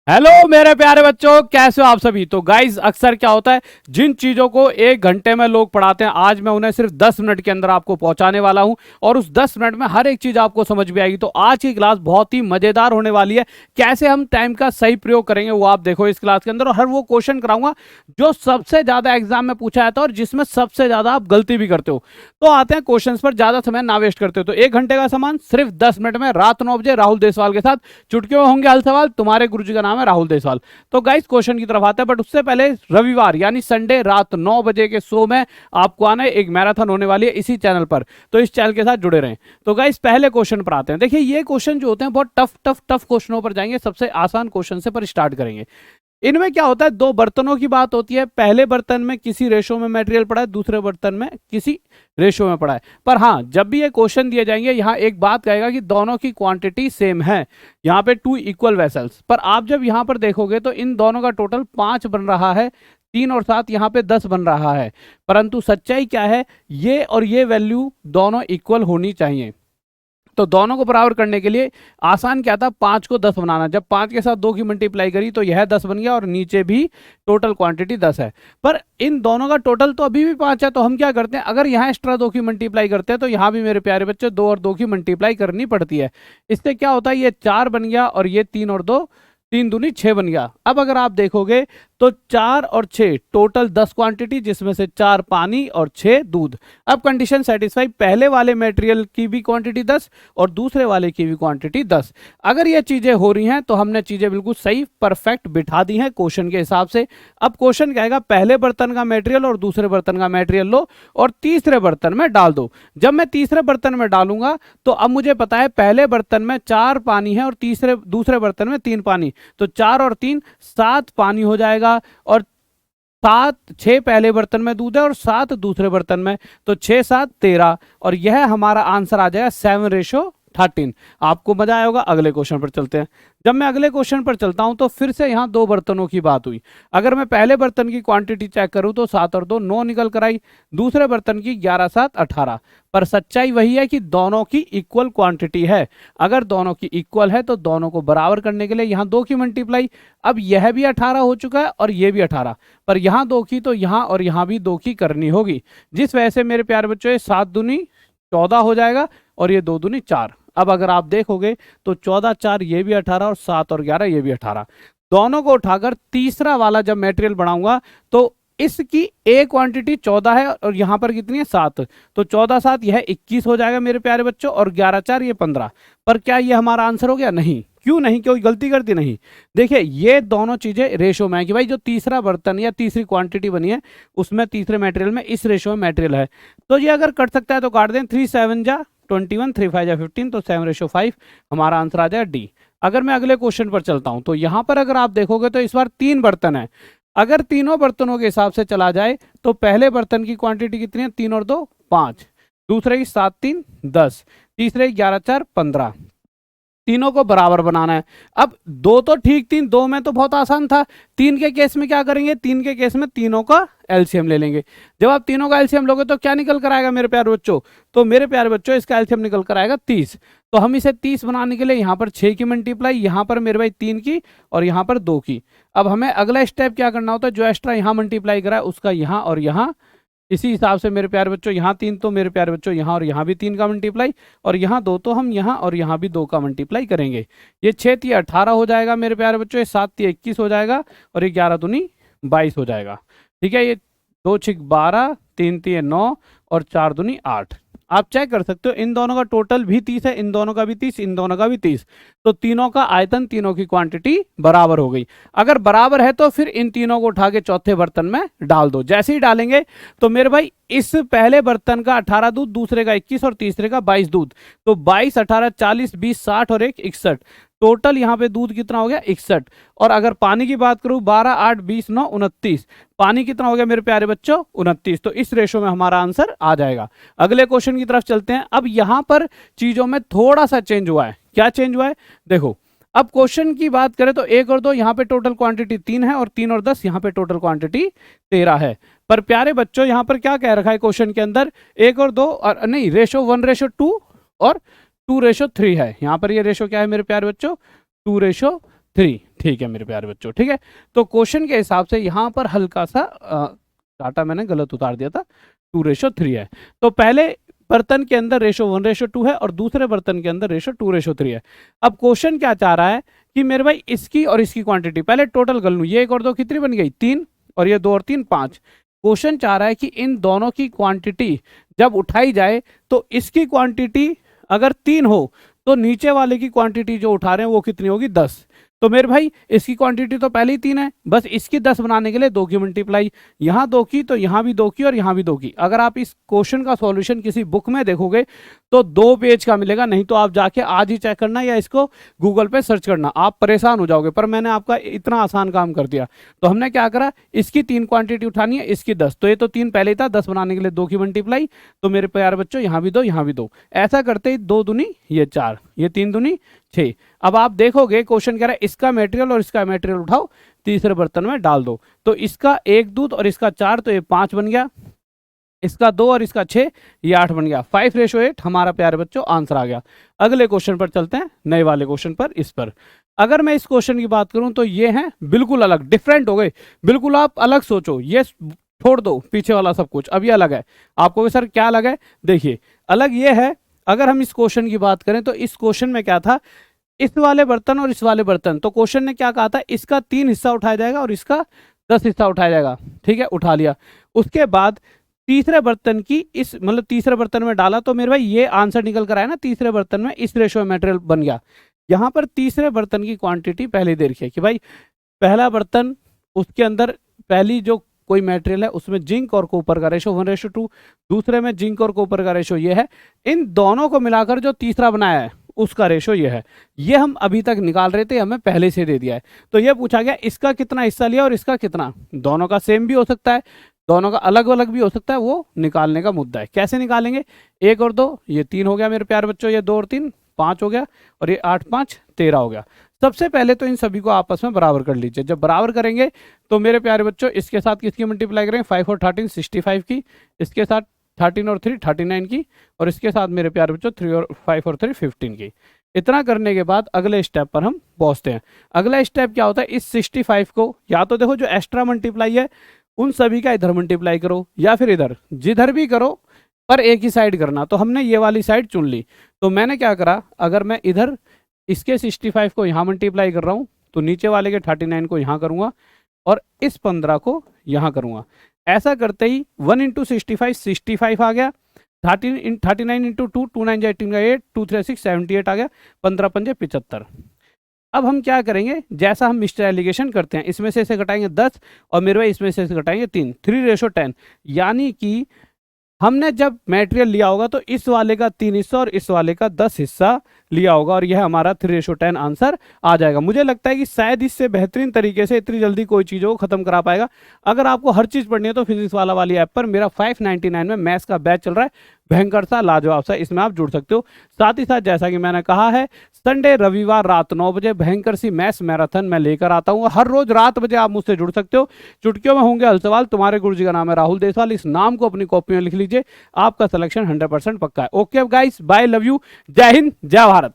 Hello मेरे प्यारे बच्चों, कैसे हो आप सभी। तो गाइज अक्सर क्या होता है, जिन चीजों को 1 घंटे में लोग पढ़ाते हैं, आज मैं उन्हें सिर्फ 10 मिनट के अंदर आपको पहुंचाने वाला हूं और उस 10 मिनट में हर एक चीज आपको समझ में आएगी। तो आज की क्लास बहुत ही मजेदार होने वाली है। कैसे हम टाइम का सही प्रयोग करेंगे वो आप देखो इस क्लास के अंदर, और हर वो क्वेश्चन कराऊंगा जो सबसे ज्यादा एग्जाम में पूछा जाता है और जिसमें सबसे ज्यादा आप गलती भी करते हो। तो आते हैं क्वेश्चन पर, ज्यादा समय ना वेस्ट करते हो। तो 1 घंटे का सामान सिर्फ 10 मिनट में, रात 9 बजे राहुल देसवाल के साथ चुटकियों में होंगे हल सवाल। तुम्हारे गुरुजी का नाम है राहुल देसवाल। तो गाइस क्वेश्चन की तरफ आते हैं, बट उससे पहले रविवार यानी संडे रात 9 बजे के शो में आपको आना है। एक मैराथन होने वाली है इसी चैनल पर, तो इस चैनल के साथ जुड़े रहें। तो गाइस पहले क्वेश्चन पर आते हैं। देखिए ये क्वेश्चन जो होते हैं बहुत टफ क्वेश्चनों पर जाएंगे। सबसे आसान क्वेश्चन से पर स्टार्ट करेंगे। इनमें क्या होता है, 2 बर्तनों की बात होती है। पहले बर्तन में किसी रेशो में मटेरियल पड़ा है, दूसरे बर्तन में किसी रेशो में पड़ा है। पर हाँ, जब भी ये क्वेश्चन दिए जाएंगे, यहाँ एक बात कहेगा कि दोनों की क्वांटिटी सेम है। यहाँ पे 2 इक्वल वेसल्स, पर आप जब यहाँ पर देखोगे तो इन दोनों का टोटल 5 बन रहा है। 3 और 7 यहाँ पे 10 बन रहा है। परंतु सच्चाई क्या है, ये और ये वैल्यू दोनों इक्वल होनी चाहिए। तो दोनों को बराबर करने के लिए आसान क्या था, 5 को 10 बनाना। जब 5 के साथ 2 की मल्टीप्लाई करी तो यह 10 बन गया और नीचे भी टोटल क्वांटिटी 10 है। पर इन दोनों का टोटल तो अभी भी 5 है। तो हम क्या करते हैं, अगर यहाँ एक्स्ट्रा 2 की मल्टीप्लाई करते हैं तो यहाँ भी मेरे प्यारे बच्चे 2 और 2 की मल्टीप्लाई करनी पड़ती है। इससे क्या होता है, ये 4 बन गया और ये 3 और 2, 3 दूनी 6 बन गया। अब अगर आप देखोगे तो 4 और 6 टोटल 10 क्वांटिटी, जिसमें से 4 पानी और 6 दूध। अब कंडीशन सेटिस्फाई, पहले वाले मटेरियल की भी क्वांटिटी 10 और दूसरे वाले की भी क्वांटिटी 10। अगर ये चीजें हो रही हैं तो हमने चीजें बिल्कुल सही परफेक्ट बिठा दी हैं क्वेश्चन के हिसाब से। अब क्वेश्चन कहेगा पहले बर्तन का मटेरियल और दूसरे बर्तन का मटेरियल लो और तीसरे बर्तन में डाल दो। जब मैं तीसरे बर्तन में डालूंगा तो अब मुझे पता है पहले बर्तन में 4 पानी है और दूसरे बर्तन में 3 पानी, तो 4 और 3 7 पानी हो जाएगा। और 6 पहले बर्तन में दूध है और 7 दूसरे बर्तन में, तो 6 7 13, और यह हमारा आंसर आ जाएगा 7:13। आपको मजा आया होगा। अगले क्वेश्चन पर चलते हैं। जब मैं अगले क्वेश्चन पर चलता हूं तो फिर से यहां 2 बर्तनों की बात हुई। अगर मैं पहले बर्तन की क्वांटिटी चेक करूं तो 7 और 2 9 निकल कर आई, दूसरे बर्तन की 11 7 18। पर सच्चाई वही है कि दोनों की इक्वल क्वांटिटी है। अगर दोनों की इक्वल है तो दोनों को बराबर करने के लिए यहां 2 की मल्टीप्लाई। अब यह भी 18 हो चुका है और यह भी 18, पर यहां 2 की तो यहां और यहां भी 2 की करनी होगी। जिस वजह से मेरे प्यारे बच्चों 7 दूनी 14 हो जाएगा और ये 2 दूनी 4। अब अगर आप देखोगे तो 14 4 ये भी 18 और 7 और 11 ये भी 18। दोनों को उठाकर तीसरा वाला जब मटेरियल बनाऊंगा तो इसकी ए क्वांटिटी 14 है और यहां पर कितनी है 7, तो 14 7 यह 21 हो जाएगा मेरे प्यारे बच्चों, और 11 4 ये 15। पर क्या ये हमारा आंसर हो गया? नहीं। क्यों नहीं? कोई गलती करती नहीं। देखिए ये दोनों चीजें रेशो में है कि भाई जो तीसरा बर्तन या तीसरी क्वांटिटी बनी है उसमें तीसरे मटेरियल में इस रेशो में मटेरियल है। तो ये अगर कट सकता है तो काट दें। 3 7 जा 21, 3 5 जा 15, तो 7:5 हमारा आंसर आ जाएगा डी। अगर मैं अगले क्वेश्चन पर चलता हूं तो यहां पर अगर आप देखोगे तो इस बार 3 बर्तन है। अगर तीनों बर्तनों के हिसाब से चला जाए तो पहले बर्तन की क्वांटिटी कितनी है? 3 और 2 5, दूसरे की 7 3 10, तीसरे की 11 4 15। तीनों को बराबर बनाना है। अब 2 तो ठीक थी, 2 में तो बहुत आसान था। 3 के केस में क्या करेंगे, 3 के केस में तीनों का एलसीएम ले लेंगे। जब आप तीनों का एलसीएम लोगे तो क्या निकल कर आएगा मेरे प्यारे बच्चों? तो मेरे प्यारे बच्चों इसका एलसीएम निकल कर आएगा 30। तो हम इसे 30 बनाने के लिए यहाँ पर 6 की मल्टीप्लाई, यहाँ पर मेरे भाई 3 की और यहाँ पर 2 की। अब हमें अगला स्टेप क्या करना होता है, जो एक्स्ट्रा यहाँ मल्टीप्लाई करा है उसका यहाँ और यहाँ, इसी हिसाब से मेरे प्यारे बच्चों यहाँ 3 तो मेरे प्यारे बच्चों यहाँ और यहाँ भी 3 का मल्टीप्लाई, और यहाँ 2 तो हम यहाँ और यहाँ भी 2 का मल्टीप्लाई करेंगे। ये 6 3 18 हो जाएगा मेरे प्यारे बच्चों, ये 7 3 21 हो जाएगा और ये 11 दूनी 22 हो जाएगा। ठीक है, ये 2 6 12, 3 3 9 और 4 दूनी 8। आप चेक कर सकते हो इन दोनों का टोटल भी 30 है, इन दोनों का भी 30, इन दोनों का भी 30। तो तीनों का आयतन, तीनों की क्वांटिटी बराबर हो गई। अगर बराबर है तो फिर इन तीनों को उठा के चौथे बर्तन में डाल दो। जैसे ही डालेंगे तो मेरे भाई इस पहले बर्तन का 18 दूध, दूसरे का 21 और तीसरे का 22 दूध, तो 22 18 40 20 60 और 1 61। टोटल यहाँ पे दूध कितना हो गया? 61। और अगर पानी की बात करूं 12 8 20 9 29, पानी कितना हो गया मेरे प्यारे बच्चों? 29। तो इस रेशो में हमारा आंसर आ जाएगा। अगले क्वेश्चन की तरफ चलते हैं। अब यहाँ पर चीजों में थोड़ा सा चेंज हुआ है। क्या चेंज हुआ है देखो। अब क्वेश्चन की बात करें तो 1 और 2 यहाँ पे टोटल क्वांटिटी 3 है और 3 और 10 यहाँ पे टोटल क्वांटिटी 13 है। पर प्यारे बच्चों यहाँ पर क्या कह रखा है क्वेश्चन के अंदर, 1 और 2 और नहीं, रेशो 1:2 और 2:3 है। यहाँ पर ये रेशो क्या है मेरे प्यारे बच्चों? 2:3 3। ठीक है मेरे प्यारे बच्चों, ठीक है। तो क्वेश्चन के हिसाब से यहाँ पर हल्का सा डाटा मैंने गलत उतार दिया था, 2:3 है। तो पहले बर्तन के अंदर रेशो 1:2 है और दूसरे बर्तन के अंदर रेशो 2:3 है। अब क्वेश्चन क्या चाह रहा है कि मेरे भाई इसकी और इसकी क्वांटिटी पहले टोटल कर लूँ, ये 1 और 2 कितनी बन गई 3, और ये 2 और 3 5। क्वेश्चन चाह रहा है कि इन दोनों की क्वांटिटी जब उठाई जाए तो इसकी क्वांटिटी अगर 3 हो तो नीचे वाले की क्वांटिटी जो उठा रहे हैं वो कितनी होगी 10। तो मेरे भाई इसकी क्वांटिटी तो पहले ही 3 है, बस इसकी 10 बनाने के लिए 2 की मल्टीप्लाई, यहाँ 2 की तो यहाँ भी 2 की और यहाँ भी 2 की। अगर आप इस क्वेश्चन का सॉल्यूशन किसी बुक में देखोगे तो 2 पेज का मिलेगा, नहीं तो आप जाके आज ही चेक करना या इसको गूगल पे सर्च करना, आप परेशान हो जाओगे। पर मैंने आपका इतना आसान काम कर दिया। तो हमने क्या करा, इसकी 3 क्वांटिटी उठानी है, इसकी 10, तो ये तो 3 पहले ही था, 10 बनाने के लिए 2 की मल्टीप्लाई, तो मेरे प्यारे बच्चों यहाँ भी 2 यहाँ भी 2, ऐसा करते ही 2 दूनी ये 4, ये 3 दूनी 6। अब आप देखोगे क्वेश्चन कह रहा है इसका मटेरियल और इसका मटेरियल उठाओ तीसरे बर्तन में डाल दो, तो इसका 1 दूध और इसका 4, तो ये 5 बन गया, इसका 2 और इसका 6, ये 8 बन गया। 5:8 हमारा प्यारे बच्चों आंसर आ गया। अगले क्वेश्चन पर चलते हैं, नए वाले क्वेश्चन पर। इस पर अगर मैं इस क्वेश्चन की बात करूं तो ये हैं बिल्कुल अलग, डिफरेंट हो गए बिल्कुल। आप अलग सोचो, ये छोड़ दो पीछे वाला सब कुछ, अब ये अलग है। आपको सर क्या अलग है, देखिए अलग ये है। अगर हम इस क्वेश्चन की बात करें तो इस क्वेश्चन में क्या था, इस वाले बर्तन और इस वाले बर्तन, तो क्वेश्चन ने क्या कहा था, इसका 3 हिस्सा उठाया जाएगा और इसका 10 हिस्सा उठाया जाएगा, ठीक है, उठा लिया। उसके बाद तीसरे बर्तन की इस मतलब तीसरे बर्तन में डाला, तो मेरे भाई ये आंसर निकल कर आया ना, तीसरे बर्तन में इस रेशो में मटेरियल बन गया। यहाँ पर तीसरे बर्तन की क्वांटिटी पहले दे रखी है कि भाई पहला बर्तन, उसके अंदर पहली जो कोई मटेरियल है उसमें जिंक और कॉपर का रेशो 1:2, दूसरे में जिंक और कॉपर का रेशो ये है। इन दोनों को मिलाकर जो तीसरा बनाया है उसका रेशो ये है। ये हम अभी तक निकाल रहे थे, हमें पहले से दे दिया है। तो ये पूछा गया इसका कितना हिस्सा लिया और इसका कितना, दोनों का सेम भी हो सकता है, दोनों का अलग अलग भी हो सकता है, वो निकालने का मुद्दा है। कैसे निकालेंगे, 1 और 2 ये 3 हो गया मेरे प्यारे बच्चों, ये 2 और 3 5 हो गया, और ये 8 5 13 हो गया। सबसे पहले तो इन सभी को आपस में बराबर कर लीजिए। जब बराबर करेंगे तो मेरे प्यारे बच्चों इसके साथ किसकी मल्टीप्लाई करेंगे, 5 और 13 65 की, इसके साथ 13 और 3 39 की, और इसके साथ मेरे प्यारे बच्चों 3 और 5 और 3 15 की। इतना करने के बाद अगले स्टेप पर हम पहुंचते हैं। अगला स्टेप क्या होता है, इस 65 को या तो देखो जो एक्स्ट्रा मल्टीप्लाई है उन सभी का इधर मल्टीप्लाई करो, या फिर इधर, जिधर भी करो पर एक ही साइड करना। तो हमने ये वाली साइड चुन ली। तो मैंने क्या करा, अगर मैं इधर इसके 65 को यहाँ मल्टीप्लाई कर रहा हूँ तो नीचे वाले के 39 को यहाँ करूँगा और इस 15 को यहाँ करूँगा। ऐसा करते ही 1 × 65 65 आ गया, 39 × 2 2 9 18 का 8 2 3 6 78 आ गया, 15 पंजे 75। अब हम क्या करेंगे, जैसा हम मिस्टर एलिगेशन करते हैं, इसमें से घटाएंगे 10 और मेरे भाई इसमें से घटाएंगे 3, 3:10, यानी कि हमने जब मटेरियल लिया होगा तो इस वाले का 3 हिस्सा और इस वाले का 10 हिस्सा लिया होगा, और यह हमारा 3:10 आंसर आ जाएगा। मुझे लगता है कि शायद इससे बेहतरीन तरीके से इतनी जल्दी कोई चीज़ों को खत्म करा पाएगा। अगर आपको हर चीज़ पढ़नी है तो फिजिक्स वाली ऐप पर मेरा 599 में मैथ्स का बैच चल रहा है, भयंकर सा लाजवाब सा, इसमें आप जुड़ सकते हो। साथ ही साथ जैसा कि मैंने कहा है, संडे रविवार रात 9 बजे भयंकर सी मैथ्स मैराथन मैं लेकर आता हूँ। हर रोज रात बजे आप मुझसे जुड़ सकते हो। चुटकियों में होंगे हल सवाल। तुम्हारे गुरुजी का नाम है राहुल देसवाल, इस नाम को अपनी कॉपी में लिख लीजिए, आपका सिलेक्शन 100% पक्का है। Okay guys, bye, love you, जय हिंद, जय भारत।